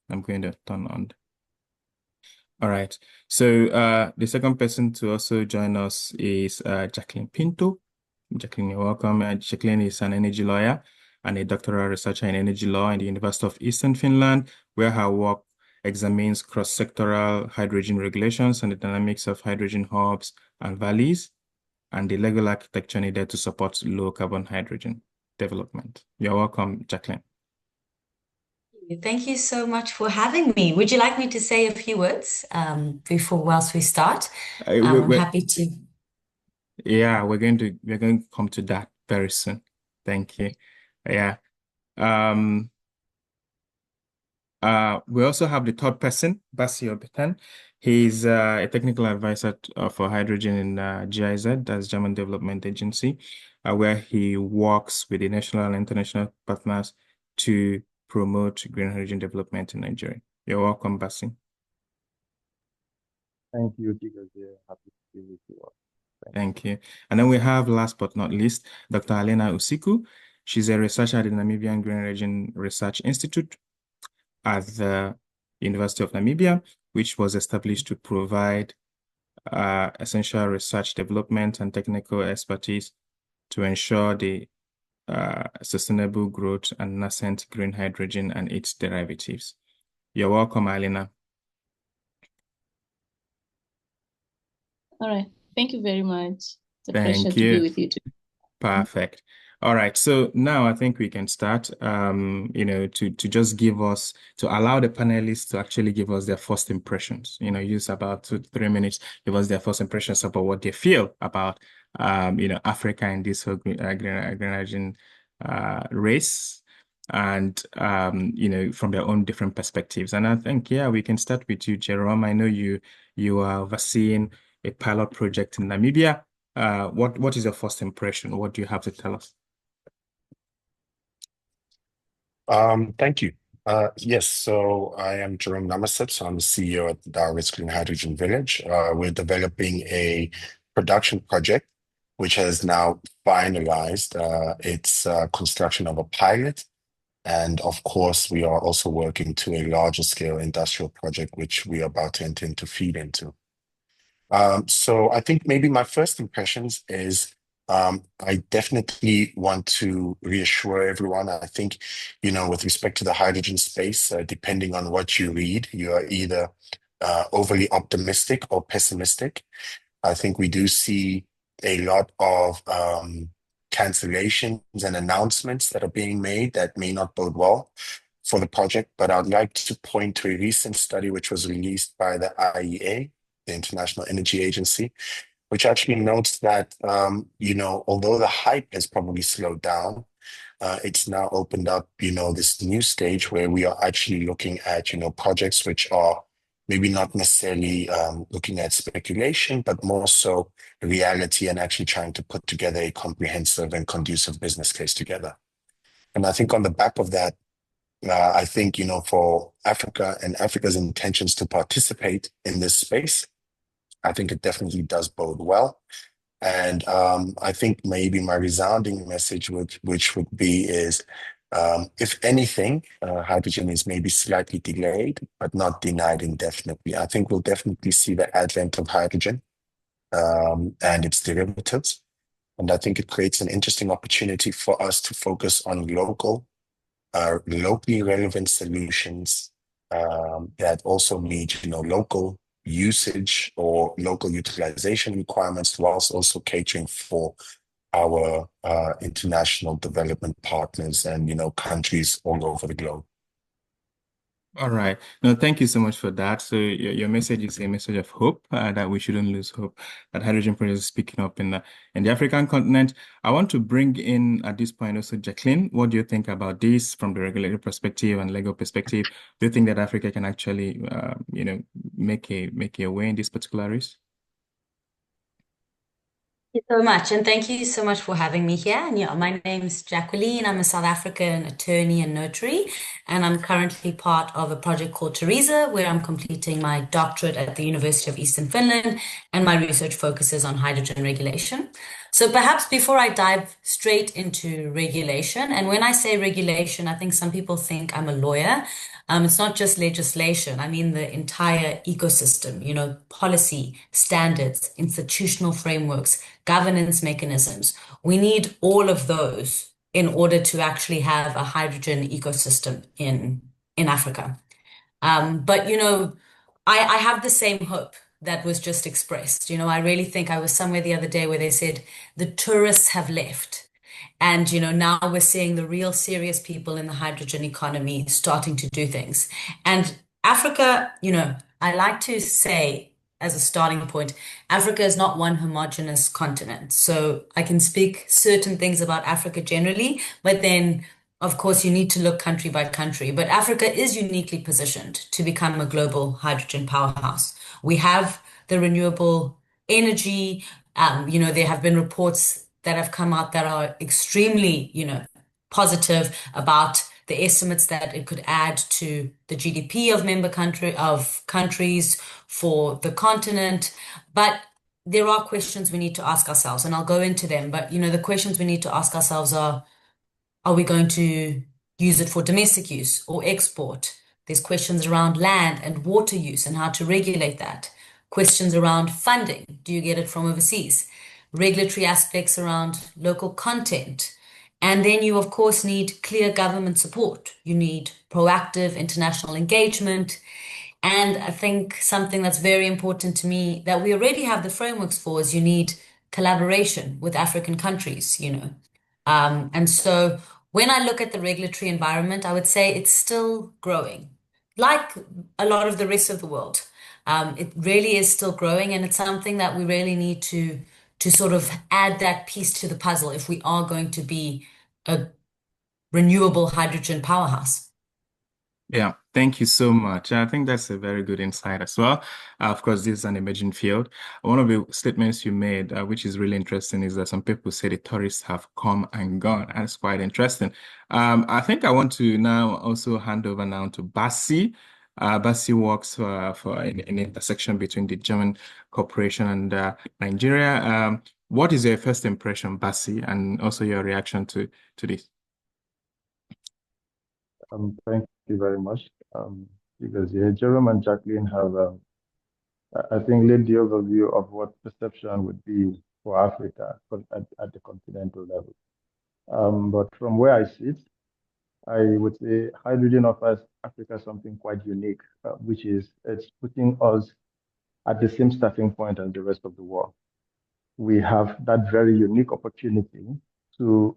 I'm going to turn on. All right. So the second person to also join us is Jaqueline Pinto. Jaqueline, you're welcome. Jaqueline is an energy lawyer and a doctoral researcher in energy law in the University of Eastern Finland, where her work examines cross-sectoral hydrogen regulations and the dynamics of hydrogen hubs and valleys and the legal architecture needed to support low-carbon hydrogen development. You're welcome, Jaqueline. Thank you so much for having me. Would you like me to say a few words whilst we start? I'm happy to. Yeah, we're going to come to that very soon. Thank you. Yeah. We also have the third person, Basi Obetan. He's a technical advisor for hydrogen in GIZ, that's German Development Agency, where he works with the national and international partners to promote green hydrogen development in Nigeria. You're welcome, Basi. Thank you, Digozie. Happy to be with you all. Thank you. And then we have, last but not least, Dr. Alena Usiku. She's a researcher at the Namibian Green Region Research Institute at the University of Namibia, which was established to provide essential research development and technical expertise to ensure the sustainable growth and nascent green hydrogen and its derivatives. You're welcome, Alena. All right. Thank you very much. It's a pleasure to be with you too. Perfect. All right. So now I think we can start, to just to allow the panelists to actually give us their first impressions, use about 2 to 3 minutes, give us their first impressions about what they feel about, Africa in this whole green hydrogen race and, from their own different perspectives. And I think, we can start with you, Jerome. I know you are overseeing a pilot project in Namibia. What is your first impression? What do you have to tell us? Thank you. Yes, so I am Jerome Namaseb, so I'm the CEO at Daures Clean Hydrogen Village. We're developing a production project which has now finalized its construction of a pilot. And of course, we are also working to a larger scale industrial project, which we are about to enter into feed into. So I think maybe my first impressions is I definitely want to reassure everyone. I think, with respect to the hydrogen space, depending on what you read, you are either overly optimistic or pessimistic. I think we do see a lot of cancellations and announcements that are being made that may not bode well for the project. But I'd like to point to a recent study which was released by the IEA, the International Energy Agency, which actually notes that, although the hype has probably slowed down, it's now opened up, this new stage where we are actually looking at, projects which are maybe not necessarily looking at speculation, but more so reality and actually trying to put together a comprehensive and conducive business case together. And I think on the back of that, I think, for Africa and Africa's intentions to participate in this space, I think it definitely does bode well. And I think maybe my resounding message, which would be is, if anything, hydrogen is maybe slightly delayed, but not denied indefinitely. I think we'll definitely see the advent of hydrogen and its derivatives. And I think it creates an interesting opportunity for us to focus on locally relevant solutions that also meet, local usage or local utilization requirements, whilst also catering for our international development partners and, countries all over the globe. All right. No, thank you so much for that. So your message is a message of hope, that we shouldn't lose hope, that hydrogen project is picking up in the African continent. I want to bring in at this point also Jaqueline. What do you think about this from the regulatory perspective and legal perspective? Do you think that Africa can actually, make a way in this particular race? Thank you so much, and thank you so much for having me here. And my name's Jaqueline. I'm a South African attorney and notary, and I'm currently part of a project called Teresa, where I'm completing my doctorate at the University of Eastern Finland, and my research focuses on hydrogen regulation. So perhaps before I dive straight into regulation, and when I say regulation, I think some people think I'm a lawyer. It's not just legislation. I mean the entire ecosystem, policy, standards, institutional frameworks, governance mechanisms. We need all of those in order to actually have a hydrogen ecosystem in Africa. But I have the same hope that was just expressed. I really think I was somewhere the other day where they said the tourists have left. And, now we're seeing the real serious people in the hydrogen economy starting to do things. And Africa, I like to say as a starting point, Africa is not one homogeneous continent. So I can speak certain things about Africa generally, but then of course, you need to look country by country, but Africa is uniquely positioned to become a global hydrogen powerhouse. We have the renewable energy. There have been reports that have come out that are extremely, positive about the estimates that it could add to the GDP of countries for the continent. But there are questions we need to ask ourselves, and I'll go into them. But the questions we need to ask ourselves are we going to use it for domestic use or export? There's questions around land and water use and how to regulate that. Questions around funding. Do you get it from overseas? Regulatory aspects around local content. And then you, of course, need clear government support. You need proactive international engagement. And I think something that's very important to me that we already have the frameworks for is you need collaboration with African countries, And so when I look at the regulatory environment, I would say it's still growing, like a lot of the rest of the world. It really is still growing, and it's something that we really need to sort of add that piece to the puzzle if we are going to be a renewable hydrogen powerhouse. Yeah, thank you so much. I think that's a very good insight as well. Of course, this is an emerging field. One of the statements you made, which is really interesting, is that some people say the tourists have come and gone. And it's quite interesting. I think I want to now also hand over now to Bassi. Bassi works for an intersection between the German corporation and Nigeria. What is your first impression, Bassi, and also your reaction to this? Thank you very much. Because Jerome and Jaqueline have, I think, laid the overview of what perception would be for Africa at the continental level. But from where I sit, I would say hydrogen offers Africa something quite unique, which is it's putting us at the same starting point as the rest of the world. We have that very unique opportunity to,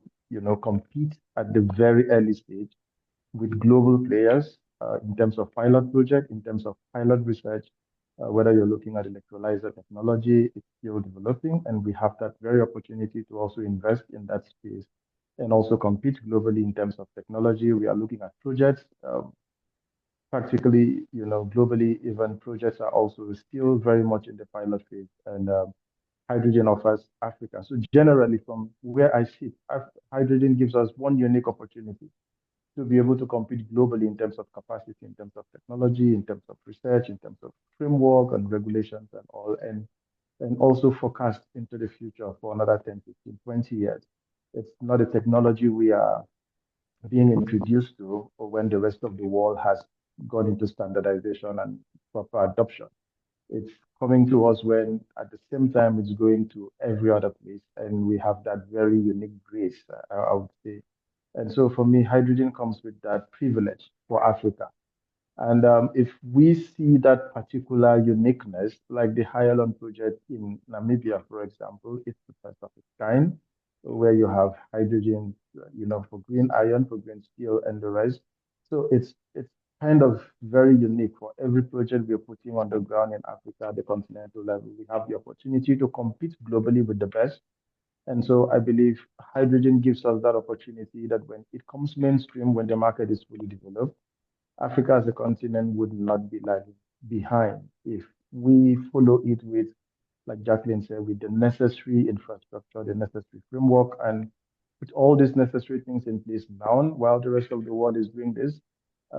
compete at the very early stage with global players in terms of pilot project, in terms of pilot research, whether you're looking at electrolyzer technology, it's still developing, and we have that very opportunity to also invest in that space and also compete globally in terms of technology. We are looking at projects, practically, globally, even projects are also still very much in the pilot phase, and hydrogen offers Africa. So generally, from where I sit, hydrogen gives us one unique opportunity to be able to compete globally in terms of capacity, in terms of technology, in terms of research, in terms of framework and regulations and all, and also forecast into the future for another 10, 15, 20 years. It's not a technology we are being introduced to or when the rest of the world has gone into standardization and proper adoption. It's coming to us when at the same time it's going to every other place, and we have that very unique grace, I would say. And so for me, hydrogen comes with that privilege for Africa. And if we see that particular uniqueness, like the Hyalon project in Namibia, for example, it's the first of its kind, where you have hydrogen, for green iron, for green steel, and the rest. So it's kind of very unique for every project we're putting on the ground in Africa at the continental level. We have the opportunity to compete globally with the best. And so I believe hydrogen gives us that opportunity that when it comes mainstream, when the market is fully developed, Africa as a continent would not be lagging behind if we follow it with, like Jaqueline said, with the necessary infrastructure, the necessary framework, and with all these necessary things in place now, while the rest of the world is doing this,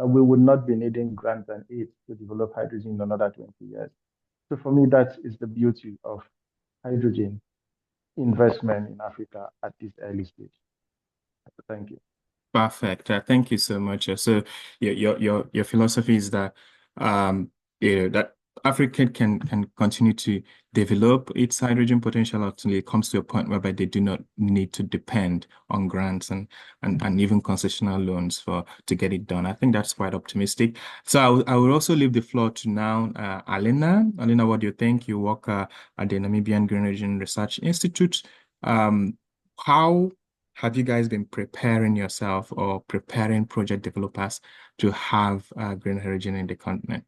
we would not be needing grants and aid to develop hydrogen in another 20 years. So for me, that is the beauty of hydrogen. investment in Africa at this early stage. Thank you. Perfect. Thank you so much. So your philosophy is that that Africa can continue to develop its hydrogen potential until it comes to a point whereby they do not need to depend on grants and even concessional loans to get it done. I think that's quite optimistic. So I will also leave the floor to now Alina. Alina, what do you think? You work at the Namibian Green Region Research Institute. How have you guys been preparing yourself or preparing project developers to have green hydrogen in the continent?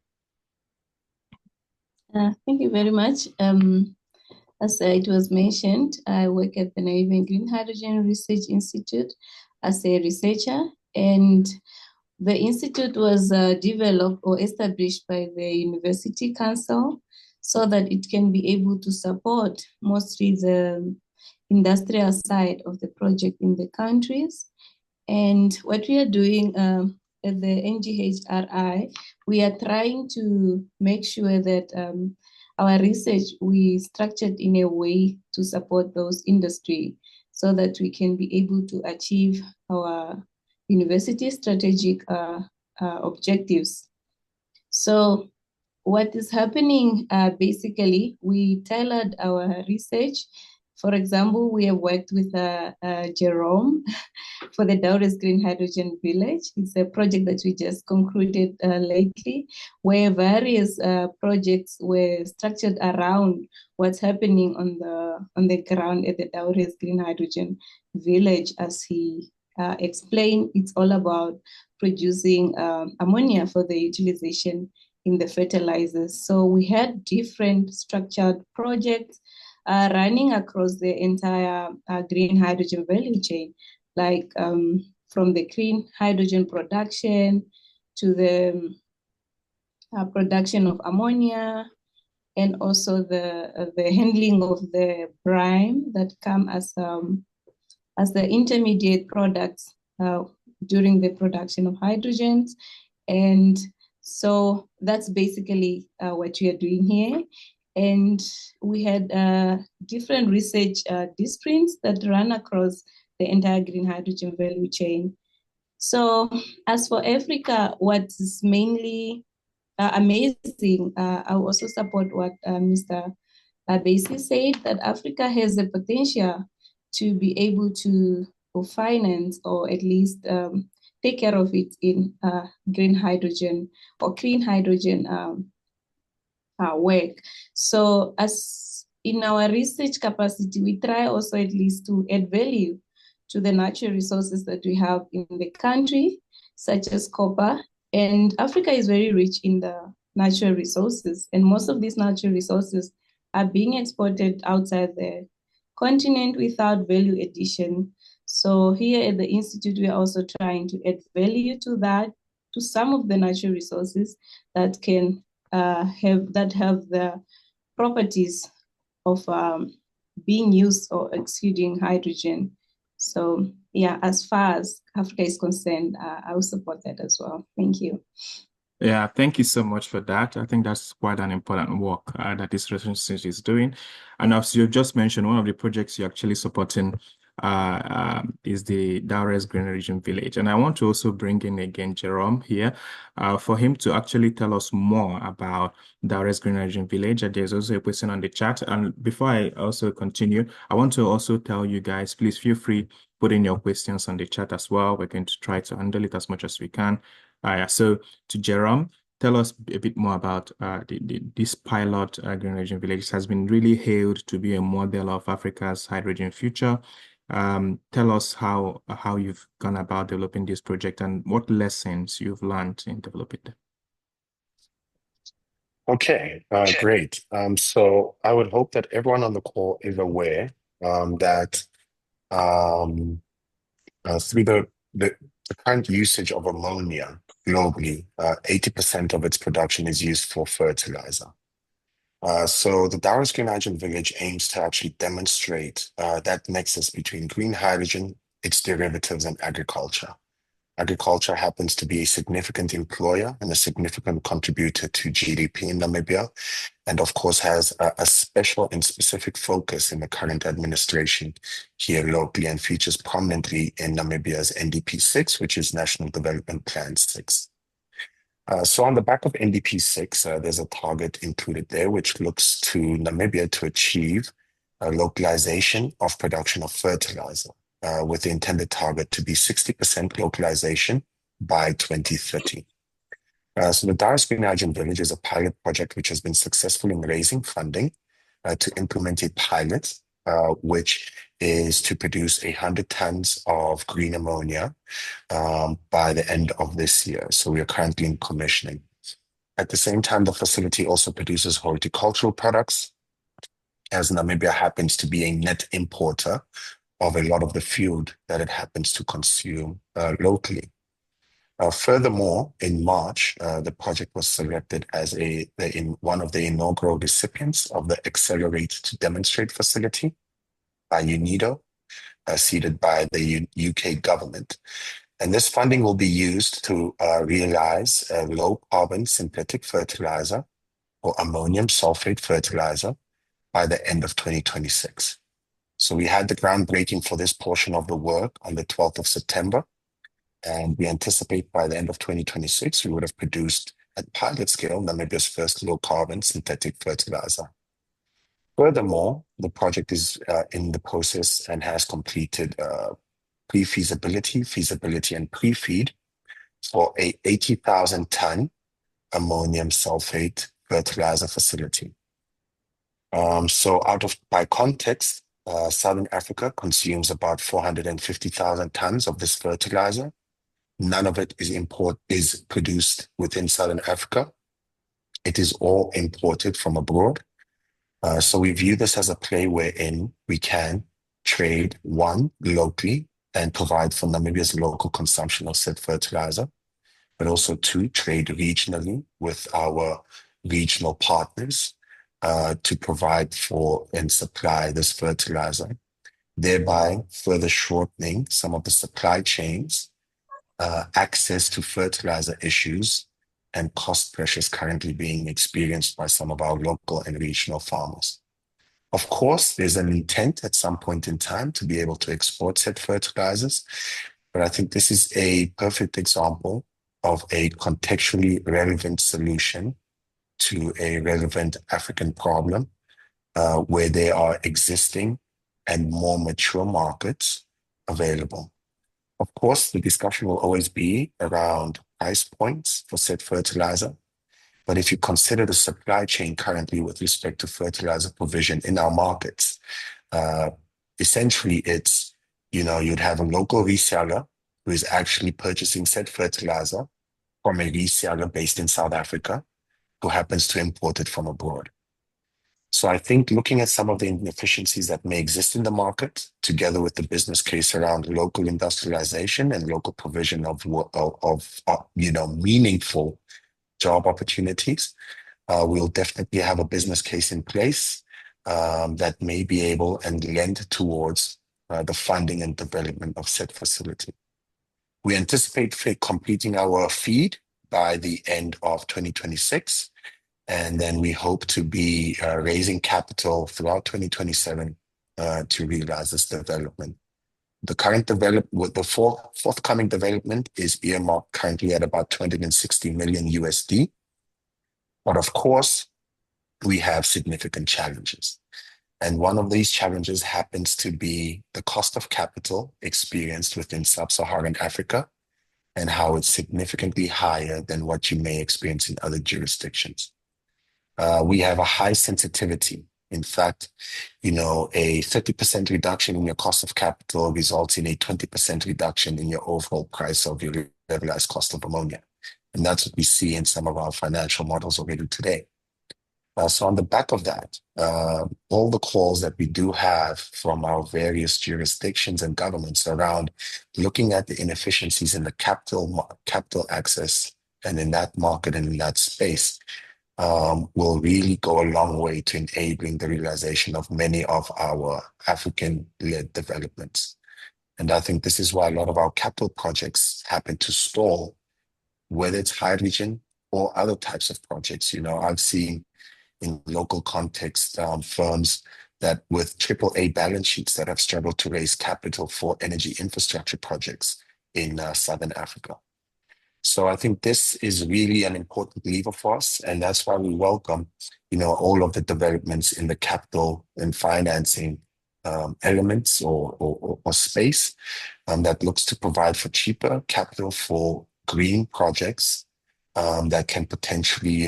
Thank you very much. As it was mentioned, I work at the Namibian Green Hydrogen Research Institute as a researcher, and the institute was developed or established by the University Council so that it can be able to support mostly the industrial side of the project in the countries. And what we are doing at the NGHRI, we are trying to make sure that our research we structured in a way to support those industry so that we can be able to achieve our university strategic objectives. So what is happening, basically, we tailored our research. For example, we have worked with Jerome for the Daures Green Hydrogen Village. It's a project that we just concluded lately, where various projects were structured around what's happening on the ground at the Daures Green Hydrogen Village. As he explained, it's all about producing ammonia for the utilization in the fertilizers. So we had different structured projects running across the entire green hydrogen value chain, like from the clean hydrogen production to the production of ammonia, and also the handling of the brine that come as the intermediate products during the production of hydrogens. And so that's basically what we are doing here. And we had different research disciplines that run across the entire green hydrogen value chain. So as for Africa, what is mainly amazing, I also support what Mr. Basi said, that Africa has the potential to be able to finance or at least take care of it in green hydrogen or clean hydrogen work. So as in our research capacity, we try also at least to add value to the natural resources that we have in the country, such as copper. And Africa is very rich in the natural resources, and most of these natural resources are being exported outside the continent without value addition. So here at the Institute, we are also trying to add value to that, to some of the natural resources that can have the properties of being used or exuding hydrogen. So yeah, as far as Africa is concerned, I will support that as well. Thank you. Yeah, thank you so much for that. I think that's quite an important work that this research institute is doing. And as you've just mentioned, one of the projects you're actually supporting is the Daures Green Region Village. And I want to also bring in again Jerome here for him to actually tell us more about Daures Green Region Village. There's also a question on the chat. And before I also continue, I want to also tell you guys, please feel free, put in your questions on the chat as well. We're going to try to handle it as much as we can. So to Jerome, tell us a bit more about this pilot Green Region Village. It has been really hailed to be a model of Africa's hydrogen future. Tell us how you've gone about developing this project and what lessons you've learned in developing it. Okay, great. So I would hope that everyone on the call is aware that through the current usage of ammonia globally, 80% of its production is used for fertilizer. So the Daures Green Hydrogen Village aims to actually demonstrate that nexus between green hydrogen, its derivatives, and agriculture. Agriculture happens to be a significant employer and a significant contributor to GDP in Namibia, and of course has a special and specific focus in the current administration here locally and features prominently in Namibia's NDP 6, which is National Development Plan 6. So on the back of NDP 6, there's a target included there, which looks to Namibia to achieve a localization of production of fertilizer, with the intended target to be 60% localization by 2030. So the Daures Green Hydrogen Village is a pilot project which has been successful in raising funding to implement a pilot, which is to produce 100 tons of green ammonia by the end of this year. So we are currently in commissioning. At the same time, the facility also produces horticultural products, as Namibia happens to be a net importer of a lot of the food that it happens to consume locally. Furthermore, in March, the project was selected as one of the inaugural recipients of the Accelerate to Demonstrate facility by UNIDO, seeded by the UK government. And this funding will be used to realize a low-carbon synthetic fertilizer or ammonium sulfate fertilizer by the end of 2026. So we had the groundbreaking for this portion of the work on the 12th of September. And we anticipate by the end of 2026, we would have produced at pilot scale Namibia's first low-carbon synthetic fertilizer. Furthermore, the project is in the process and has completed pre-feasibility, feasibility, and pre-feed for a 80,000-ton ammonium sulfate fertilizer facility. So by context, Southern Africa consumes about 450,000 tons of this fertilizer. None of it is produced within Southern Africa. It is all imported from abroad. So we view this as a play wherein we can trade, one, locally and provide for Namibia's local consumption of said fertilizer, but also two, trade regionally with our regional partners to provide for and supply this fertilizer, thereby further shortening some of the supply chains, access to fertilizer issues, and cost pressures currently being experienced by some of our local and regional farmers. Of course, there's an intent at some point in time to be able to export said fertilizers, but I think this is a perfect example of a contextually relevant solution to a relevant African problem, where there are existing and more mature markets available. Of course, the discussion will always be around price points for said fertilizer. But if you consider the supply chain currently with respect to fertilizer provision in our markets, essentially it's, you'd have a local reseller who is actually purchasing said fertilizer from a reseller based in South Africa who happens to import it from abroad. So I think looking at some of the inefficiencies that may exist in the market, together with the business case around local industrialization and local provision of meaningful job opportunities, we'll definitely have a business case in place that may be able and lend towards the funding and development of said facility. We anticipate completing our feed by the end of 2026. And then we hope to be raising capital throughout 2027 to realize this development. The current forthcoming development is earmarked currently at about 260 million USD. But of course, we have significant challenges. And one of these challenges happens to be the cost of capital experienced within sub-Saharan Africa and how it's significantly higher than what you may experience in other jurisdictions. We have a high sensitivity. In fact, a 30% reduction in your cost of capital results in a 20% reduction in your overall price of your levelized cost of ammonia. And that's what we see in some of our financial models already today. So on the back of that, all the calls that we do have from our various jurisdictions and governments around looking at the inefficiencies in the capital access and in that market and in that space, will really go a long way to enabling the realization of many of our African-led developments. And I think this is why a lot of our capital projects happen to stall, whether it's hydrogen or other types of projects. I've seen in local context firms that with AAA balance sheets that have struggled to raise capital for energy infrastructure projects in Southern Africa. So I think this is really an important lever for us, and that's why we welcome, all of the developments in the capital and financing elements or space that looks to provide for cheaper capital for green projects that can potentially,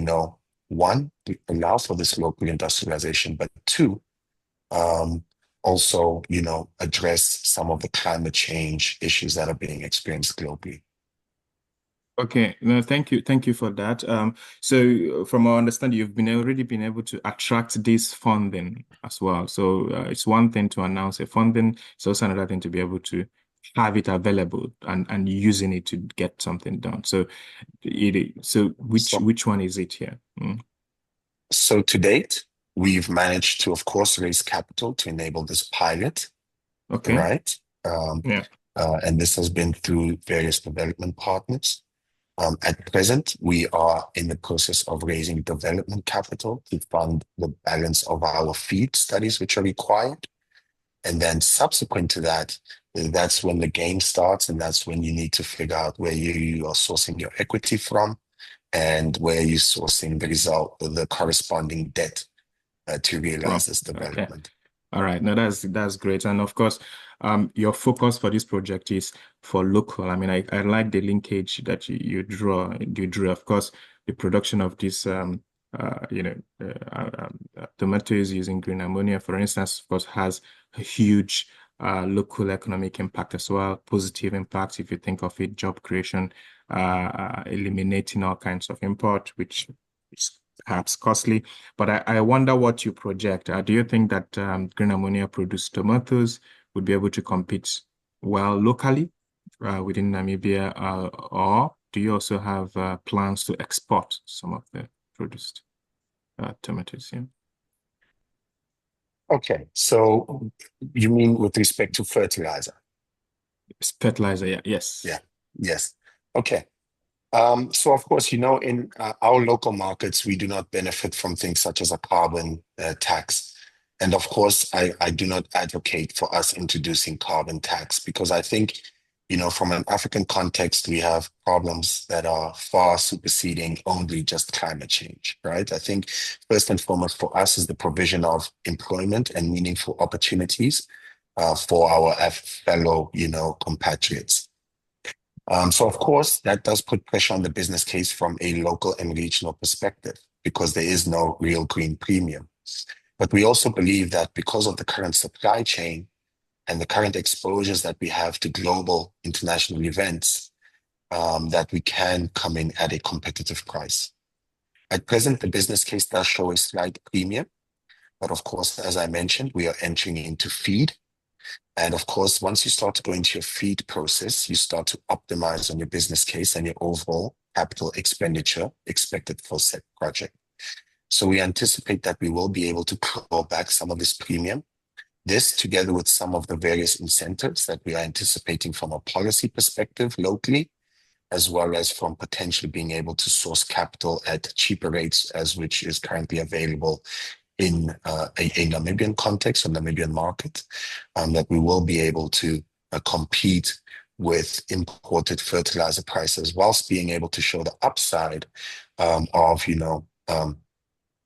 one, allow for this local industrialization, but two, also, address some of the climate change issues that are being experienced globally. Okay, no, thank you for that. So from our understanding, you've already been able to attract this funding as well. So it's one thing to announce a funding, it's also another thing to be able to have it available and using it to get something done. So which one is it here? So to date, we've managed to, of course, raise capital to enable this pilot. Okay. Right. Yeah. And this has been through various development partners. At present, we are in the process of raising development capital to fund the balance of our FEED studies, which are required. And then subsequent to that, that's when the game starts, and that's when you need to figure out where you are sourcing your equity from and where you're sourcing the corresponding debt to realize this development. Okay. All right. No, that's great. And of course, your focus for this project is for local. I mean, I like the linkage that you drew. Of course, the production of this, tomatoes using green ammonia, for instance, of course, has a huge local economic impact as well, positive impact if you think of it, job creation, eliminating all kinds of import, which is perhaps costly. But I wonder what you project. Do you think that green ammonia produced tomatoes would be able to compete well locally within Namibia, or do you also have plans to export some of the produced tomatoes? Yeah. Okay, so you mean with respect to fertilizer? Fertilizer, yeah, yes. Yeah, yes. Okay. So of course, in our local markets, we do not benefit from things such as a carbon tax. And of course, I do not advocate for us introducing carbon tax because I think, from an African context, we have problems that are far superseding only just climate change, right? I think first and foremost for us is the provision of employment and meaningful opportunities for our fellow, compatriots. So of course, that does put pressure on the business case from a local and regional perspective because there is no real green premium. But we also believe that because of the current supply chain and the current exposures that we have to global international events, that we can come in at a competitive price. At present, the business case does show a slight premium. But of course, as I mentioned, we are entering into feed. And of course, once you start to go into your feed process, you start to optimize on your business case and your overall capital expenditure expected for said project. So we anticipate that we will be able to claw back some of this premium. This, together with some of the various incentives that we are anticipating from a policy perspective locally, as well as from potentially being able to source capital at cheaper rates, as which is currently available in a Namibian context, a Namibian market, that we will be able to compete with imported fertilizer prices whilst being able to show the upside of,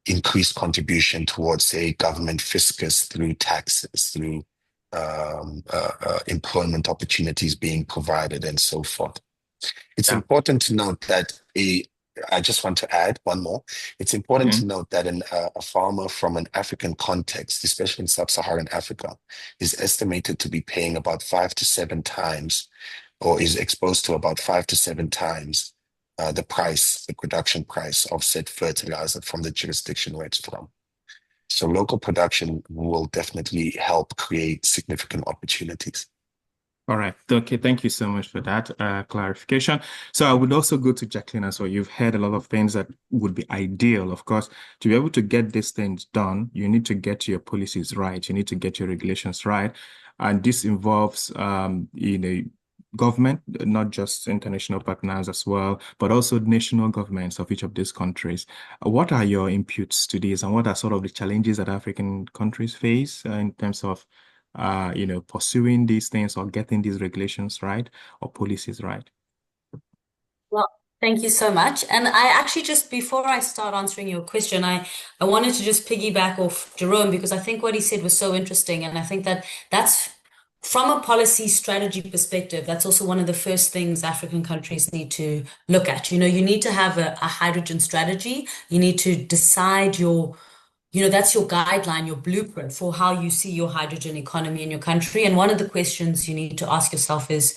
increased contribution towards, say, government fiscus through taxes, through employment opportunities being provided and so forth. It's important to note that I just want to add one more. It's important to note that a farmer from an African context, especially in sub-Saharan Africa, is estimated to be paying about 5 to 7 times, or is exposed to about 5 to 7 times the production price of said fertilizer from the jurisdiction where it's from. So local production will definitely help create significant opportunities. All right. Okay. Thank you so much for that clarification. So I would also go to Jaqueline as well. You've heard a lot of things that would be ideal. Of course, to be able to get these things done, you need to get your policies right. You need to get your regulations right. And this involves, government, not just international partners as well, but also national governments of each of these countries. What are your inputs to this, and what are sort of the challenges that African countries face in terms of, pursuing these things or getting these regulations right or policies right? Well, thank you so much. And I actually just before I start answering your question, I wanted to just piggyback off Jerome because I think what he said was so interesting. And I think that that's from a policy strategy perspective, that's also one of the first things African countries need to look at. You need to have a hydrogen strategy. You need to decide that's your guideline, your blueprint for how you see your hydrogen economy in your country. And one of the questions you need to ask yourself is,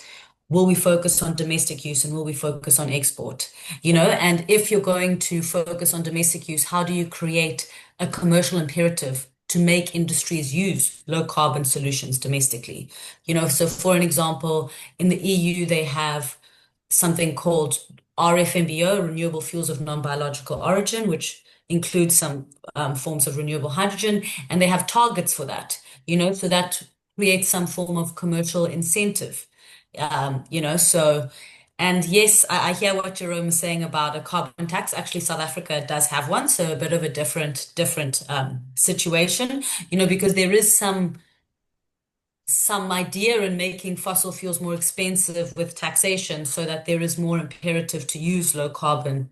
will we focus on domestic use and will we focus on export? And if you're going to focus on domestic use, how do you create a commercial imperative to make industries use low carbon solutions domestically? So for an example, in the EU, they have something called RFNBO, Renewable Fuels of Non-Biological Origin, which includes some forms of renewable hydrogen, and they have targets for that, so that creates some form of commercial incentive. And yes, I hear what Jerome is saying about a carbon tax. Actually, South Africa does have one, so a bit of a different situation, because there is some idea in making fossil fuels more expensive with taxation so that there is more imperative to use low carbon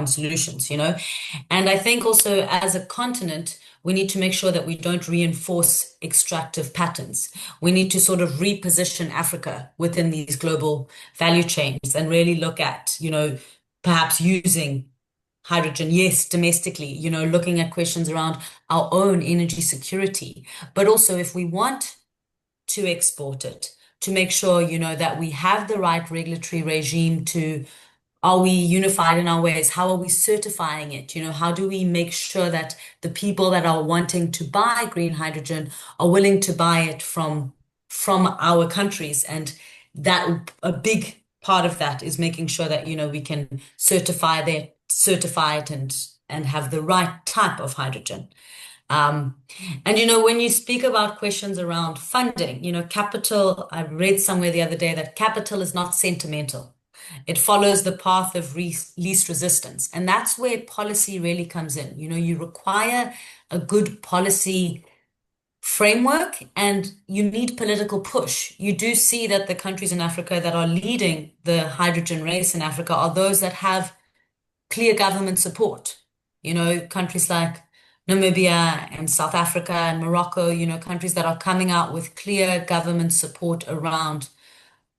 solutions, And I think also as a continent, we need to make sure that we don't reinforce extractive patterns. We need to sort of reposition Africa within these global value chains and really look at, perhaps using hydrogen, yes, domestically, looking at questions around our own energy security, but also if we want to export it, to make sure, that we have the right regulatory regime are we unified in our ways? How are we certifying it? How do we make sure that the people that are wanting to buy green hydrogen are willing to buy it from our countries? And that a big part of that is making sure that, we can certify it and have the right type of hydrogen. And when you speak about questions around funding, capital, I read somewhere the other day that capital is not sentimental. It follows the path of least resistance. And that's where policy really comes in. You require a good policy framework and you need political push. You do see that the countries in Africa that are leading the hydrogen race in Africa are those that have clear government support. Countries like Namibia and South Africa and Morocco, countries that are coming out with clear government support around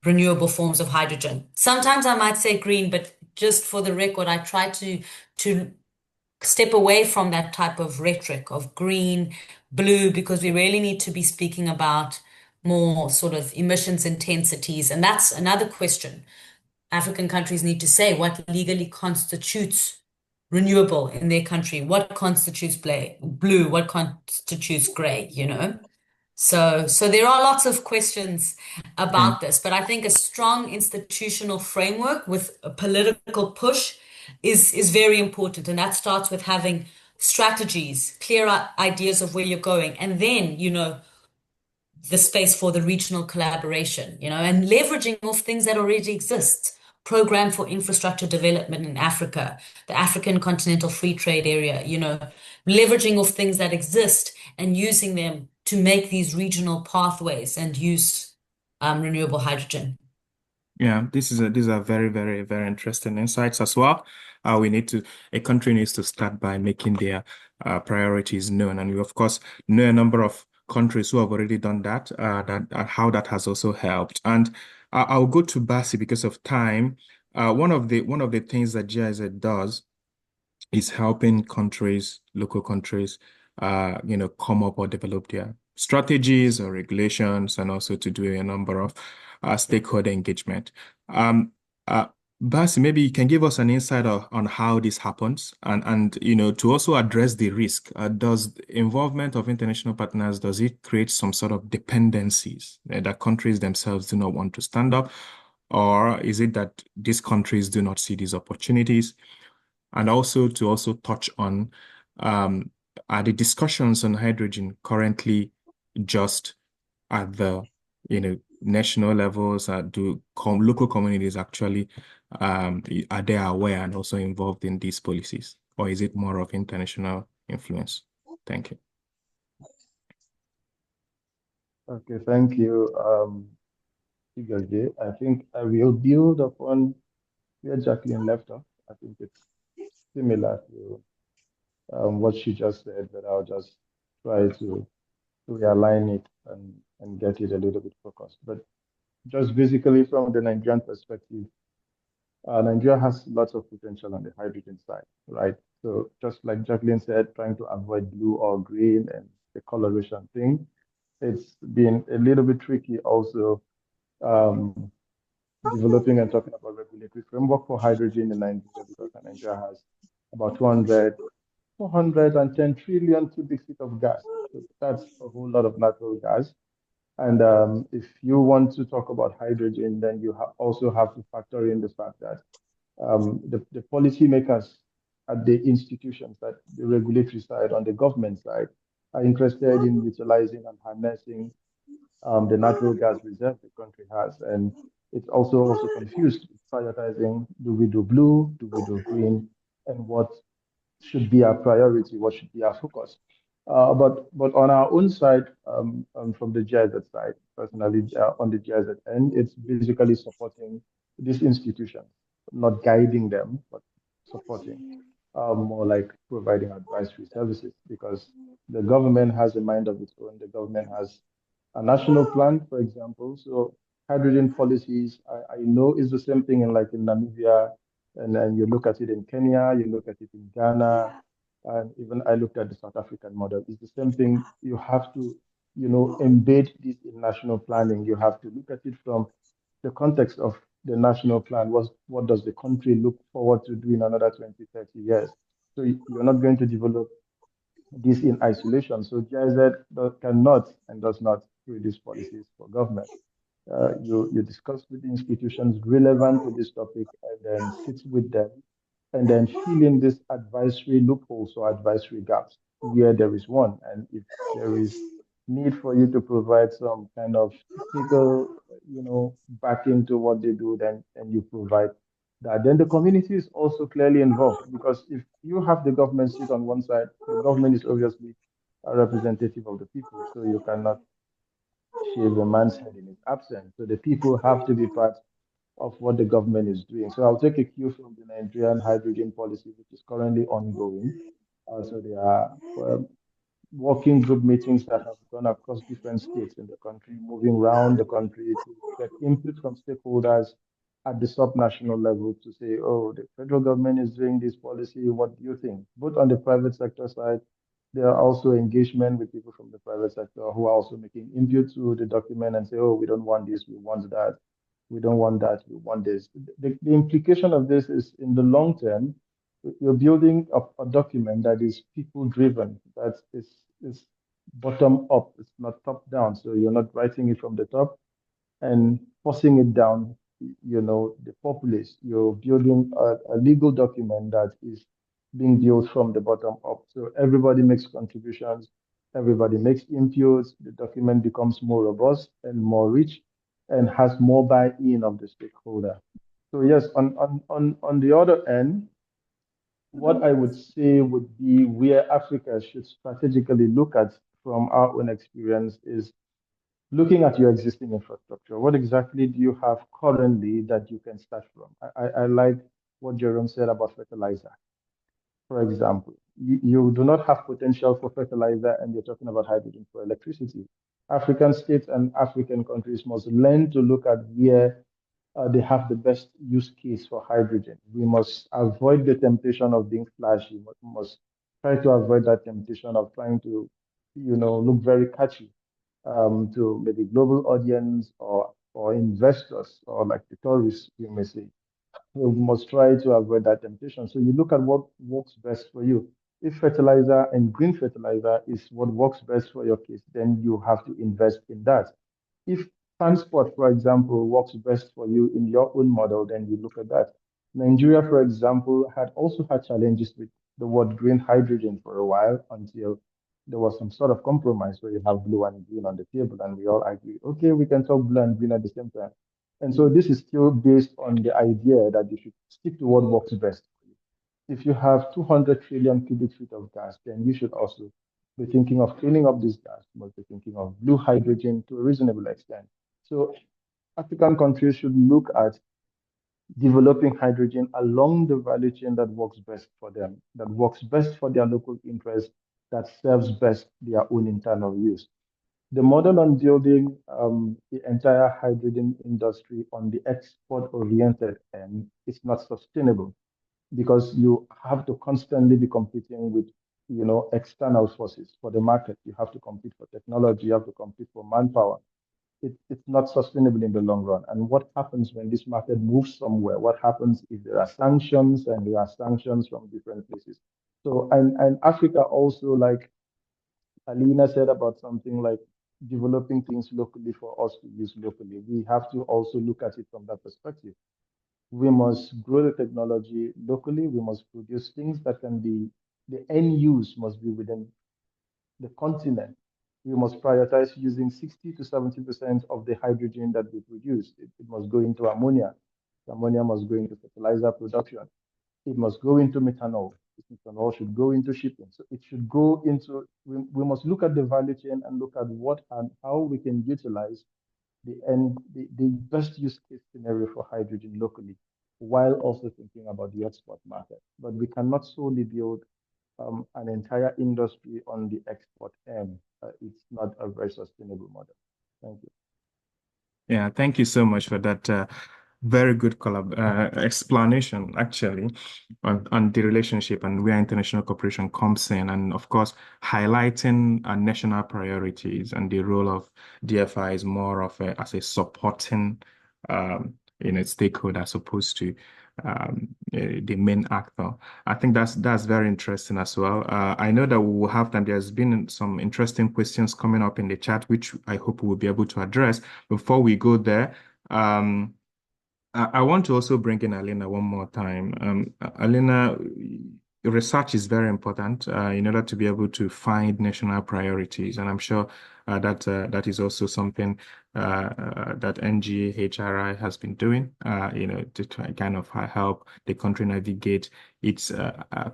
renewable forms of hydrogen. Sometimes I might say green, but just for the record, I try to step away from that type of rhetoric of green, blue, because we really need to be speaking about more sort of emissions intensities. And that's another question. African countries need to say what legally constitutes renewable in their country, what constitutes blue, what constitutes gray, So there are lots of questions about this, but I think a strong institutional framework with a political push is very important. And that starts with having strategies, clear ideas of where you're going, and then, the space for the regional collaboration, and leveraging off things that already exist. Program for Infrastructure Development in Africa, the African Continental Free Trade Area, leveraging off things that exist and using them to make these regional pathways and use renewable hydrogen. Yeah, these are very, very, very interesting insights as well. A country needs to start by making their priorities known. And we, of course, know a number of countries who have already done that, how that has also helped. And I'll go to Basi because of time. One of the things that GIZ does is helping local countries, come up or develop their strategies or regulations, and also to do a number of stakeholder engagement. Basi, maybe you can give us an insight on how this happens, and to also address the risk. Does involvement of international partners, does it create some sort of dependencies that countries themselves do not want to stand up, or is it that these countries do not see these opportunities? And also to touch on, are the discussions on hydrogen currently just at the, national levels? Do local communities actually are they aware and also involved in these policies, or is it more of international influence? Thank you. Okay, thank you, Igaje. I think I will build upon where Jacqueline left off. I think it's similar to what she just said, but I'll just try to realign it and get it a little bit focused. But just basically from the Nigerian perspective, Nigeria has lots of potential on the hydrogen side, right? So just like Jacqueline said, trying to avoid blue or green and the coloration thing, it's been a little bit tricky also um, developing and talking about regulatory framework for hydrogen in Nigeria, because Nigeria has about 410 trillion cubic feet of gas. So that's a whole lot of natural gas. And if you want to talk about hydrogen, then you also have to factor in the fact that the policymakers at the institutions, at the regulatory side, on the government side, are interested in utilizing and harnessing the natural gas reserve the country has. And it's also confused with prioritizing, do we do blue, do we do green, and what should be our priority, what should be our focus. But on our own side, from the GIZ side, personally, on the GIZ end, it's basically supporting these institutions, not guiding them, but supporting, more like providing advisory services, because the government has a mind of its own. The government has a national plan, for example. So hydrogen policies, I know is the same thing in like in Namibia, and then you look at it in Kenya, you look at it in Ghana, and even I looked at the South African model. It's the same thing. You have to, embed this in national planning. You have to look at it from the context of the national plan. What does the country look forward to do in another 20, 30 years? So you're not going to develop this in isolation. So GIZ cannot and does not produce policies for government. You discuss with the institutions relevant to this topic and then sit with them and then fill in this advisory loopholes or advisory gaps where there is one. And if there is need for you to provide some kind of technical, back into what they do, then and you provide that. Then the community is also clearly involved, because if you have the government sit on one side, the government is obviously a representative of the people, so you cannot shave a man's head in his absence. So the people have to be part of what the government is doing. So I'll take a cue from the Nigerian hydrogen policy, which is currently ongoing. So there are working group meetings that have gone across different states in the country, moving around the country to get input from stakeholders at the subnational level to say, oh, the federal government is doing this policy, what do you think? Both on the private sector side, there are also engagement with people from the private sector who are also making input to the document and say, oh, we don't want this, we want that. We don't want that, we want this. The implication of this is in the long term, you're building a document that is people driven, that is bottom up, it's not top down. So you're not writing it from the top and forcing it down, the populace. You're building a legal document that is being built from the bottom up. So everybody makes contributions, everybody makes inputs, the document becomes more robust and more rich and has more buy-in of the stakeholder. So yes, on the other end, what I would say would be where Africa should strategically look at from our own experience is looking at your existing infrastructure. What exactly do you have currently that you can start from? I like what Jerome said about fertilizer. For example, you do not have potential for fertilizer and you're talking about hydrogen for electricity. African states and African countries must learn to look at where they have the best use case for hydrogen. We must avoid the temptation of being flashy. We must try to avoid that temptation of trying to, look very catchy to maybe global audience or investors or like the tourists, you may say. We must try to avoid that temptation. So you look at what works best for you. If fertilizer and green fertilizer is what works best for your case, then you have to invest in that. If transport, for example, works best for you in your own model, then you look at that. Nigeria, for example, had also had challenges with the word green hydrogen for a while until there was some sort of compromise where you have blue and green on the table, and we all agree, okay, we can talk blue and green at the same time. And so this is still based on the idea that you should stick to what works best. If you have 200 trillion cubic feet of gas, then you should also be thinking of cleaning up this gas. You must be thinking of blue hydrogen to a reasonable extent. So African countries should look at developing hydrogen along the value chain that works best for them, that works best for their local interest, that serves best their own internal use. The model on building the entire hydrogen industry on the export-oriented end is not sustainable because you have to constantly be competing with, external forces for the market. You have to compete for technology. You have to compete for manpower. It's not sustainable in the long run. And what happens when this market moves somewhere? What happens if there are sanctions and there are sanctions from different places? So, and Africa also, like Alina said about something like developing things locally for us to use locally. We have to also look at it from that perspective. We must grow the technology locally. We must produce things that can be, the end use must be within the continent. We must prioritize using 60 to 70% of the hydrogen that we produce. It must go into ammonia. The ammonia must go into fertilizer production. It must go into methanol. Methanol should go into shipping. So it should go into, we must look at the value chain and look at what and how we can utilize the best use case scenario for hydrogen locally, while also thinking about the export market. But we cannot solely build an entire industry on the export end. It's not a very sustainable model. Thank you. Yeah, thank you so much for that very good explanation, actually, on the relationship and where international cooperation comes in, and of course, highlighting national priorities and the role of DFI is more of as a supporting, stakeholder as opposed to the main actor. I think that's very interesting as well. I know that we will have time. There's been some interesting questions coming up in the chat, which I hope we'll be able to address. Before we go there, I want to also bring in Alina one more time. Alina, research is very important in order to be able to find national priorities, and I'm sure that is also something that NGHRI has been doing, to try kind of help the country navigate its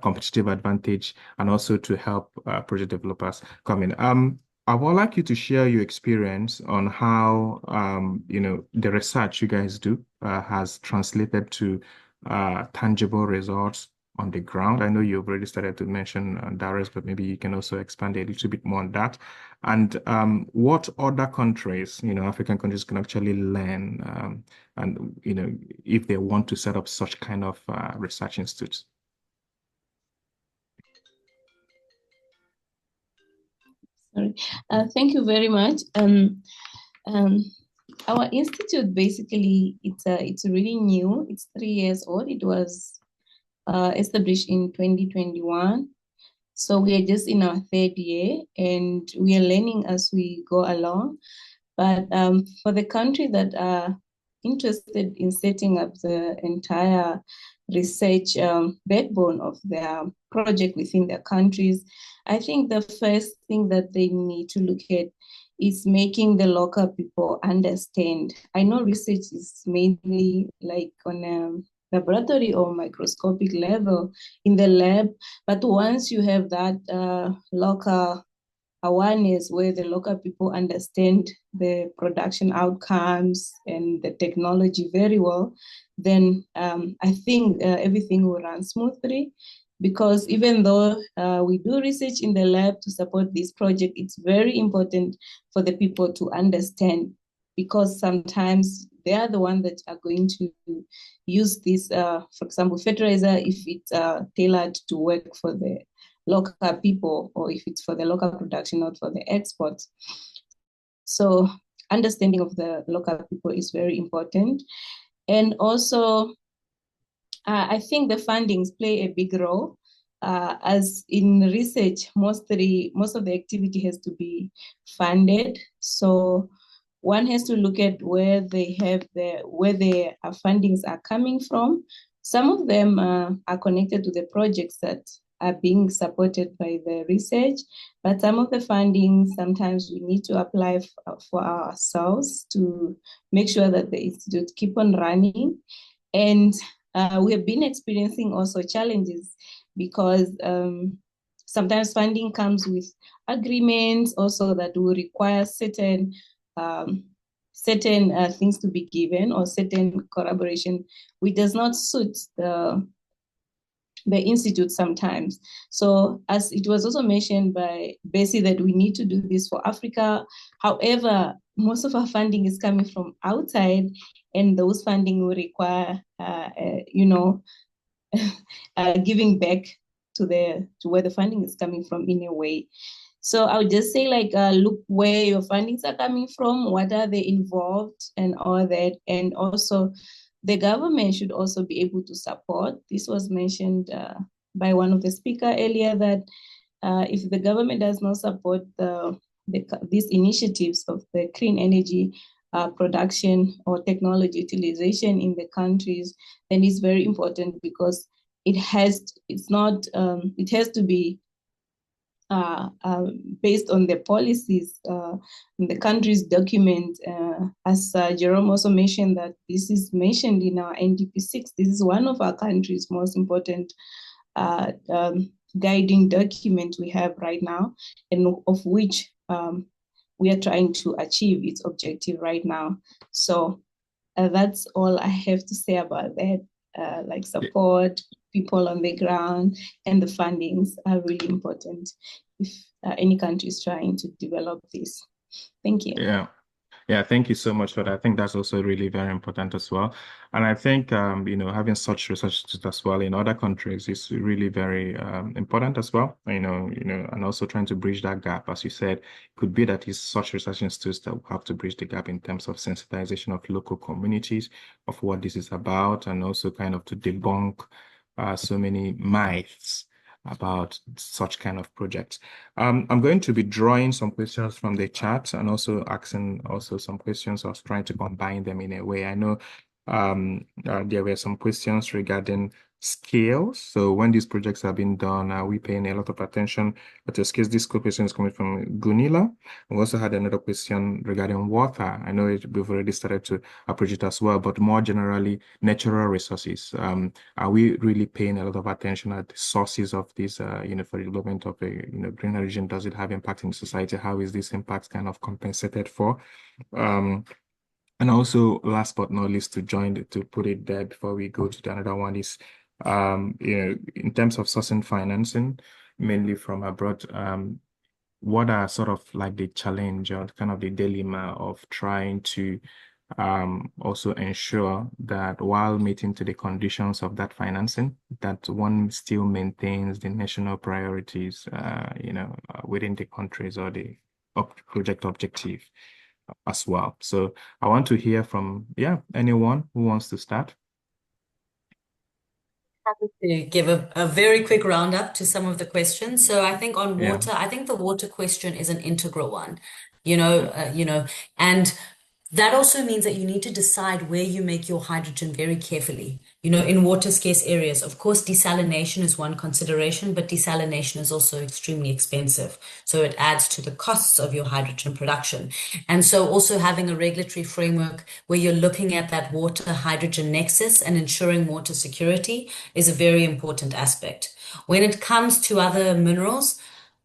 competitive advantage and also to help project developers come in. I would like you to share your experience on how, the research you guys do has translated to tangible results on the ground. I know you've already started to mention Daures, but maybe you can also expand a little bit more on that. And what other countries, African countries can actually learn, and, if they want to set up such kind of research institutes. Sorry. Thank you very much. Our institute basically it's really new. It's 3 years old. It was established in 2021. So we are just in our 3rd year, and we are learning as we go along. But for the country that are interested in setting up the entire research backbone of their project within their countries, I think the first thing that they need to look at is making the local people understand. I know research is mainly like on a laboratory or microscopic level in the lab, but once you have that local awareness where the local people understand the production outcomes and the technology very well, then I think everything will run smoothly. Because even though we do research in the lab to support this project, it's very important for the people to understand, because sometimes they are the ones that are going to use this, for example, fertilizer, if it's tailored to work for the local people, or if it's for the local production, not for the exports. So understanding of the local people is very important. And also, I think the fundings play a big role. As in research, most of the activity has to be funded. So one has to look at where their fundings are coming from. Some of them are connected to the projects that are being supported by the research, but some of the funding, sometimes we need to apply for ourselves to make sure that the institute keep on running. And we have been experiencing also challenges because sometimes funding comes with agreements also that will require certain things to be given, or certain collaboration which does not suit the institute sometimes. So as it was also mentioned by Bessie, that we need to do this for Africa. However, most of our funding is coming from outside, and those funding will require, giving back to where the funding is coming from in a way. So I would just say, like, look where your fundings are coming from, what are they involved, and all that. And also, the government should also be able to support. This was mentioned by one of the speakers earlier, that if the government does not support these initiatives of the clean energy production or technology utilization in the countries, then it's very important, because it has to be based on the policies in the country's document. As Jerome also mentioned, that this is mentioned in our NDP6. This is one of our country's most important guiding document we have right now, and of which we are trying to achieve its objective right now. So that's all I have to say about that. Like, support, people on the ground, and the fundings are really important if any country is trying to develop this. Thank you. Yeah, thank you so much for that. I think that's also really very important as well. And I think, having such research as well in other countries is really very important as well. And also trying to bridge that gap, as you said, it could be that it's such research institutes that will have to bridge the gap in terms of sensitization of local communities of what this is about, and also kind of to debunk so many myths about such kind of projects. I'm going to be drawing some questions from the chat and also asking some questions. I was trying to combine them in a way. I know there were some questions regarding scales. So when these projects have been done, are we paying a lot of attention to scales? This question is coming from Gunilla. We also had another question regarding water. I know we've already started to approach it as well, but more generally, natural resources. Are we really paying a lot of attention at the sources of this, for the development of a, green hydrogen? Does it have impact in society? How is this impact kind of compensated for? And also, last but not least, to put it there before we go to another one is, in terms of sourcing financing, mainly from abroad, what are sort of like the challenge or kind of the dilemma of trying to also ensure that while meeting to the conditions of that financing, that one still maintains the national priorities, within the countries or the project objective as well. So I want to hear from, anyone who wants to start. To give a very quick roundup to some of the questions. So I think on water, I think the water question is an integral one, and that also means that you need to decide where you make your hydrogen very carefully. In water scarce areas, of course, desalination is one consideration, but desalination is also extremely expensive. So it adds to the costs of your hydrogen production. And so also having a regulatory framework where you're looking at that water hydrogen nexus and ensuring water security is a very important aspect. When it comes to other minerals,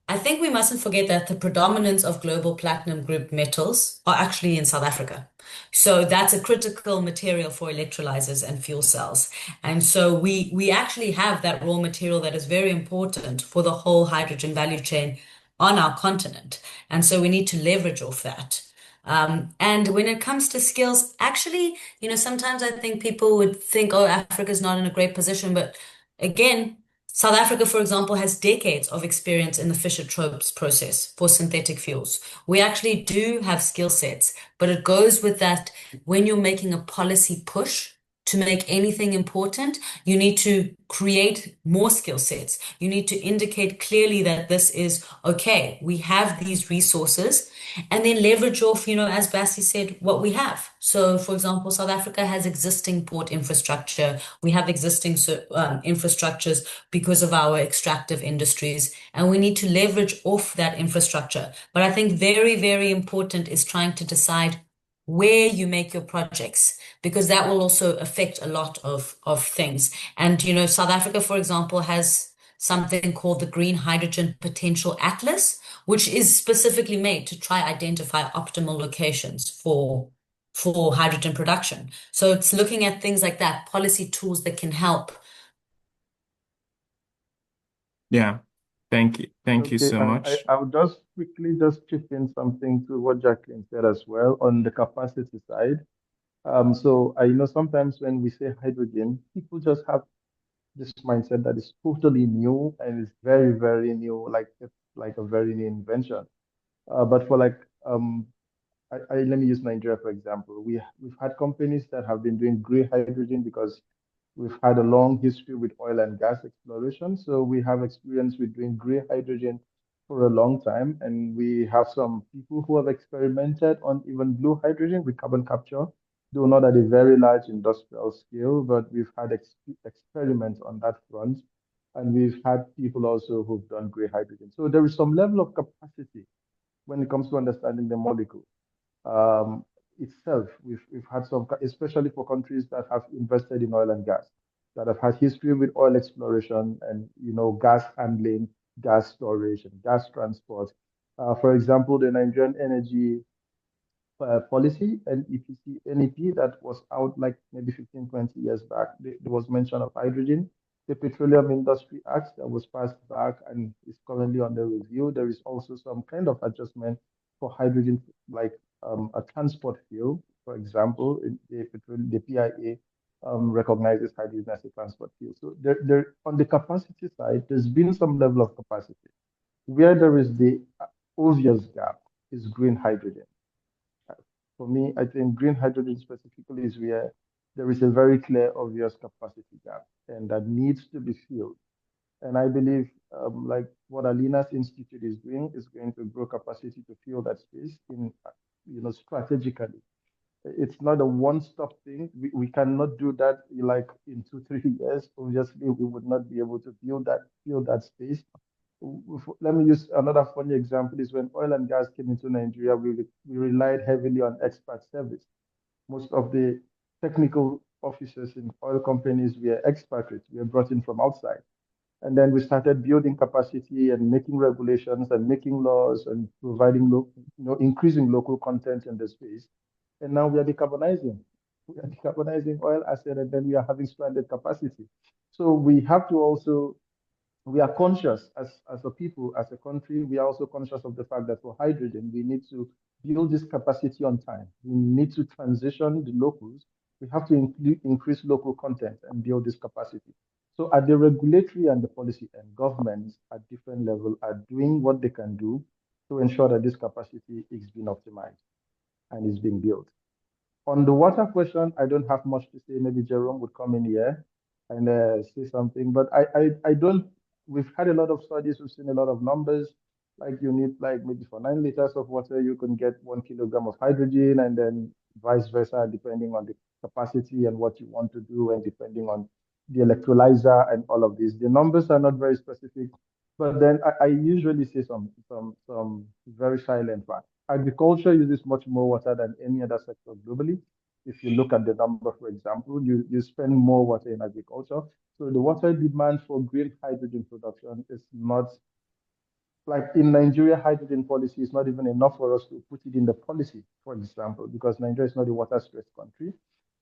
I think we mustn't forget that the predominance of global platinum group metals are actually in South Africa. So that's a critical material for electrolyzers and fuel cells. And so we actually have that raw material that is very important for the whole hydrogen value chain on our continent. And so we need to leverage off that. And when it comes to skills, actually, sometimes I think people would think, oh, Africa's not in a great position. But again, South Africa, for example, has decades of experience in the Fischer-Tropsch process for synthetic fuels. We actually do have skill sets, but it goes with that when you're making a policy push to make anything important, you need to create more skill sets. You need to indicate clearly that this is okay. We have these resources, and then leverage off, as Bassi said, what we have. So, for example, South Africa has existing port infrastructure. We have existing infrastructures because of our extractive industries, and we need to leverage off that infrastructure. But I think very, very important is trying to decide where you make your projects, because that will also affect a lot of things. And, South Africa, for example, has something called the Green Hydrogen Potential Atlas, which is specifically made to try identify optimal locations for hydrogen production. So it's looking at things like that, policy tools that can help. Yeah. Thank you. Thank you so much. I would just quickly chip in something to what Jaqueline said as well on the capacity side. So I know sometimes when we say hydrogen, people just have this mindset that is totally new and it's very, very new, like it's like a very new invention. But for let me use Nigeria for example. We've had companies that have been doing gray hydrogen because we've had a long history with oil and gas exploration. So we have experience with doing gray hydrogen for a long time. And we have some people who have experimented on even blue hydrogen with carbon capture, though not at a very large industrial scale, but we've had experiments on that front. And we've had people also who've done gray hydrogen. So there is some level of capacity when it comes to understanding the molecule itself. We've had some, especially for countries that have invested in oil and gas, that have had history with oil exploration and gas handling, gas storage, and gas transport. For example, the Nigerian energy policy and EPC NEP that was out like maybe 15, 20 years back. There was mention of hydrogen. The Petroleum Industry Act that was passed back and is currently under review. There is also some kind of adjustment for hydrogen, like a transport fuel, for example. The PIA recognizes hydrogen as a transport fuel. So there, on the capacity side, there's been some level of capacity. Where there is the obvious gap is green hydrogen. For me, I think green hydrogen specifically is where there is a very clear, obvious capacity gap, and that needs to be filled. And I believe, like what Alina's institute is doing, is going to grow capacity to fill that space in, strategically. It's not a one-stop thing. We cannot do that like in 2, 3 years. Obviously, we would not be able to fill that space. Let me use another funny example is when oil and gas came into Nigeria, we relied heavily on expert service. Most of the technical officers in oil companies were expatriates, were brought in from outside. And then we started building capacity and making regulations and making laws and providing, increasing local content in the space. And now we are decarbonizing. We are decarbonizing oil asset, and then we are having stranded capacity. So we have to also, we are conscious as a people, as a country, we are also conscious of the fact that for hydrogen, we need to build this capacity on time. We need to transition the locals. We have to increase local content and build this capacity. So at the regulatory and the policy and governments at different levels are doing what they can do to ensure that this capacity is being optimized and is being built. On the water question, I don't have much to say. Maybe Jerome would come in here and say something, but I don't, we've had a lot of studies, we've seen a lot of numbers, like you need like maybe for 9 liters of water, you can get 1 kilogram of hydrogen, and then vice versa, depending on the capacity and what you want to do, and depending on the electrolyzer and all of these. The numbers are not very specific, but then I usually say some very silent facts. Agriculture uses much more water than any other sector globally. If you look at the number, for example, you spend more water in agriculture. So the water demand for green hydrogen production is not, like in Nigeria, hydrogen policy is not even enough for us to put it in the policy, for example, because Nigeria is not a water-stressed country.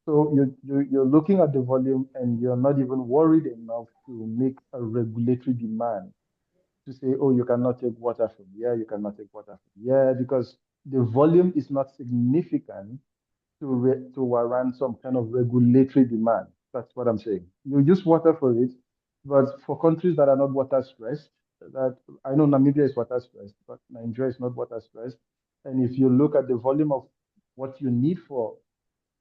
So you're looking at the volume and you're not even worried enough to make a regulatory demand to say, oh, you cannot take water from here, you cannot take water from here, because the volume is not significant to warrant some kind of regulatory demand. That's what I'm saying. You use water for it, but for countries that are not water stressed, that I know Namibia is water stressed, but Nigeria is not water stressed. And if you look at the volume of what you need for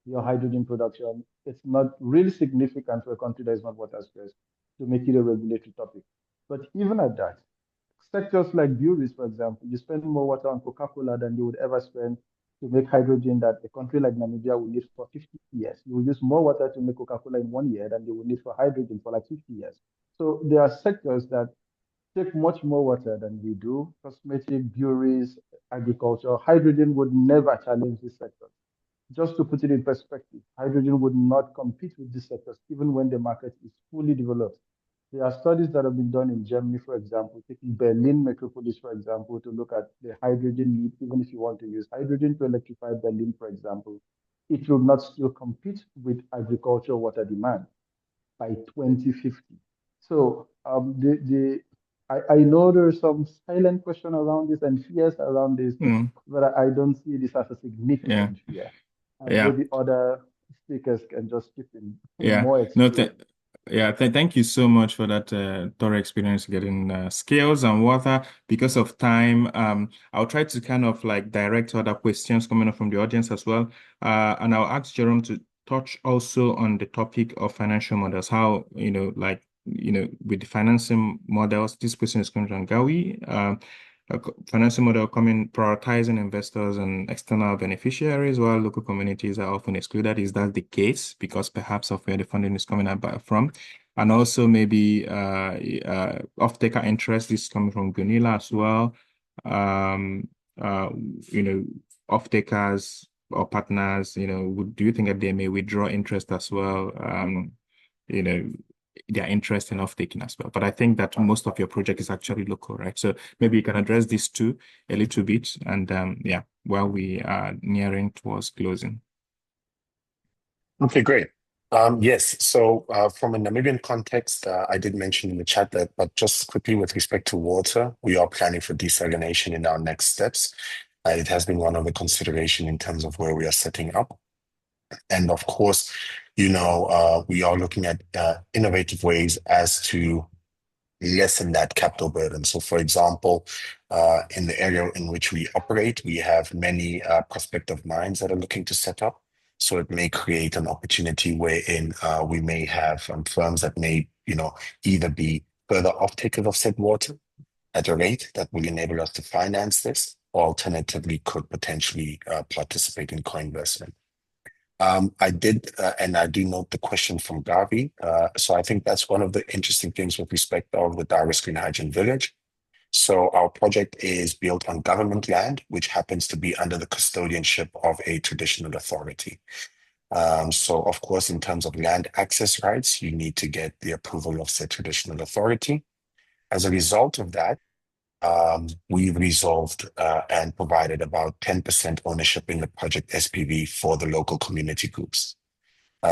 your hydrogen production, it's not really significant for a country that is not water stressed to make it a regulatory topic. But even at that, sectors like breweries, for example, you spend more water on Coca-Cola than you would ever spend to make hydrogen that a country like Namibia will need for 50 years. You will use more water to make Coca-Cola in 1 year than you will need for hydrogen for like 50 years. So there are sectors that take much more water than we do. Cosmetic, breweries, agriculture, hydrogen would never challenge these sectors. Just to put it in perspective, hydrogen would not compete with these sectors even when the market is fully developed. There are studies that have been done in Germany, for example, taking Berlin metropolis, for example, to look at the hydrogen need, even if you want to use hydrogen to electrify Berlin, for example, it will not still compete with agricultural water demand by 2050. So I know there's some silent question around this and fears around this, but I don't see this as a significant fear. And maybe other speakers can just chip in more experience. Thank you so much for that thorough experience getting scales and water. Because of time, I'll try to kind of like direct other questions coming up from the audience as well. And I'll ask Jerome to touch also on the topic of financial models, how, with the financing models, this question is coming from Gawi. A financial model prioritizing investors and external beneficiaries, while local communities are often excluded. Is that the case? Because perhaps of where the funding is coming out from. And also maybe off-taker interest is coming from Gunilla as well. Off-takers or partners, do you think that they may withdraw interest as well? Their interest in off-taking as well. But I think that most of your project is actually local, right? So maybe you can address these two a little bit, and while we are nearing towards closing. Okay, great. Yes, so from a Namibian context, I did mention in the chat that, but just quickly with respect to water, we are planning for desalination in our next steps. It has been one of the consideration in terms of where we are setting up. And of course, we are looking at innovative ways as to lessen that capital burden. So for example, in the area in which we operate, we have many prospective mines that are looking to set up. So it may create an opportunity wherein we may have firms that may, either be further off-takers of said water at a rate that will enable us to finance this, or alternatively could potentially participate in co-investment. I do note the question from Gavi. So I think that's one of the interesting things with respect of the Daures Green Hydrogen Village. So our project is built on government land, which happens to be under the custodianship of a traditional authority. So of course, in terms of land access rights, you need to get the approval of said traditional authority. As a result of that, we've resolved and provided about 10% ownership in the project SPV for the local community groups.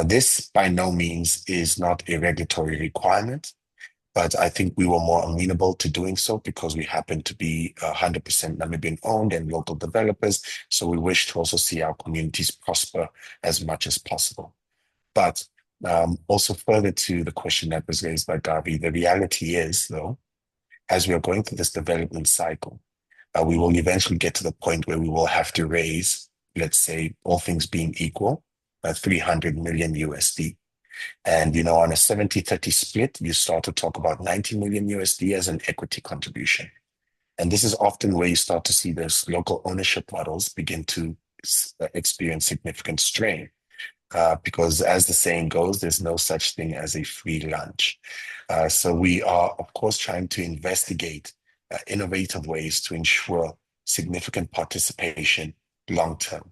This by no means is not a regulatory requirement, but I think we were more amenable to doing so because we happen to be 100% Namibian owned and local developers. So we wish to also see our communities prosper as much as possible. But also further to the question that was raised by Gavi, the reality is though, as we are going through this development cycle, we will eventually get to the point where we will have to raise, let's say, all things being equal, 300 million USD. And, on a 70-30 split, you start to talk about 90 million USD as an equity contribution. And this is often where you start to see those local ownership models begin to experience significant strain. Because as the saying goes, there's no such thing as a free lunch. So we are, of course, trying to investigate innovative ways to ensure significant participation long-term.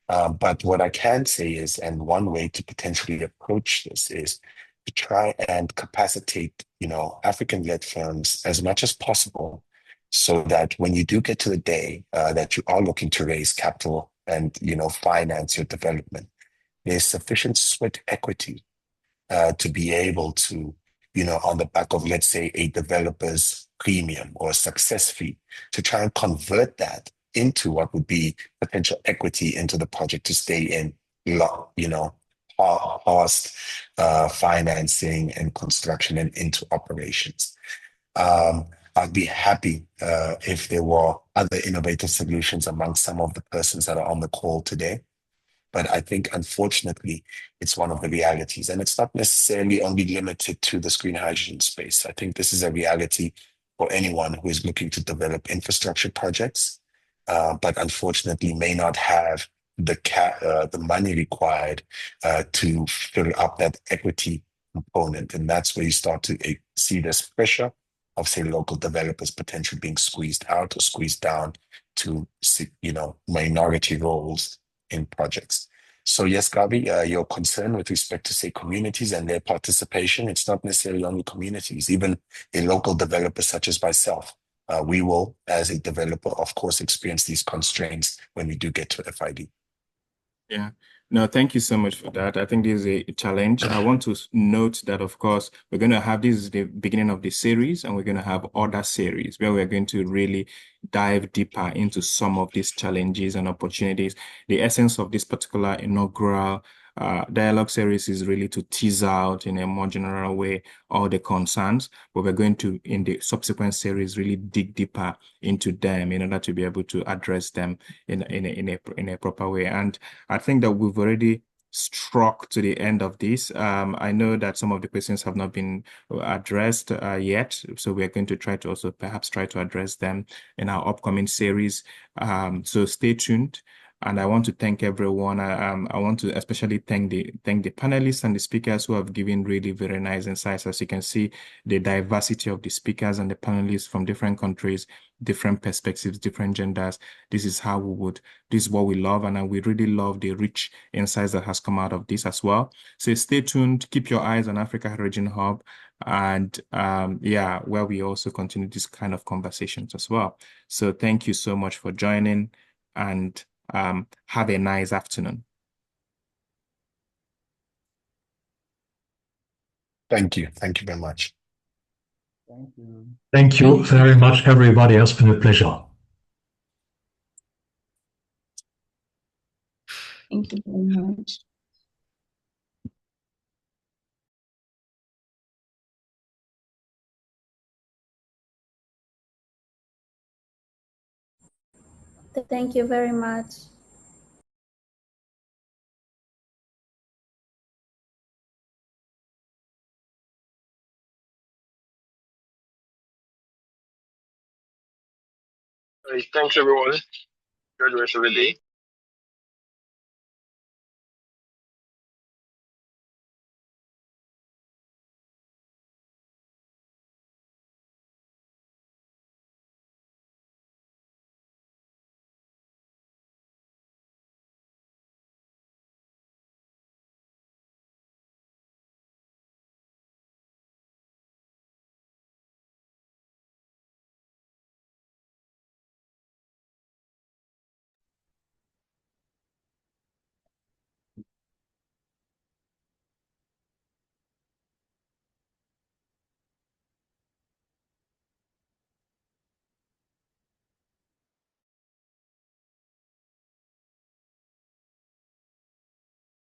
But what I can say is, and one way to potentially approach this is to try and capacitate, African-led firms as much as possible so that when you do get to the day that you are looking to raise capital and, finance your development, there's sufficient sweat equity to be able to, on the back of, let's say, a developer's premium or a success fee, to try and convert that into what would be potential equity into the project to stay in, past financing and construction and into operations. I'd be happy if there were other innovative solutions among some of the persons that are on the call today. But I think, unfortunately, it's one of the realities. And it's not necessarily only limited to the green hydrogen space. I think this is a reality for anyone who is looking to develop infrastructure projects, but unfortunately may not have the money required to fill up that equity component. And that's where you start to see this pressure of, say, local developers potentially being squeezed out or squeezed down to, minority roles in projects. So yes, Gabi, your concern with respect to, say, communities and their participation, it's not necessarily only communities, even a local developer such as myself. We will, as a developer, of course, experience these constraints when we do get to FID. Yeah. No, thank you so much for that. I think this is a challenge. I want to note that, of course, we're going to have this is the beginning of the series, and we're going to have other series where we're going to really dive deeper into some of these challenges and opportunities. The essence of this particular inaugural dialogue series is really to tease out in a more general way all the concerns, but we're going to, in the subsequent series, really dig deeper into them in order to be able to address them in a proper way. And I think that we've already struck to the end of this. I know that some of the questions have not been addressed yet, so we're going to try to also perhaps try to address them in our upcoming series. So stay tuned. And I want to thank everyone. I want to especially thank the panelists and the speakers who have given really very nice insights. As you can see, the diversity of the speakers and the panelists from different countries, different perspectives, different genders. This is what we love. And we really love the rich insights that has come out of this as well. So stay tuned, keep your eyes on Africa Hydrogen Hub. And where we also continue this kind of conversations as well. So thank you so much for joining, and have a nice afternoon. Thank you. Thank you very much. Thank you. Thank you very much, everybody. It's been a pleasure. Thank you very much. Thank you very much. Thanks, everyone. Enjoy the rest of the day.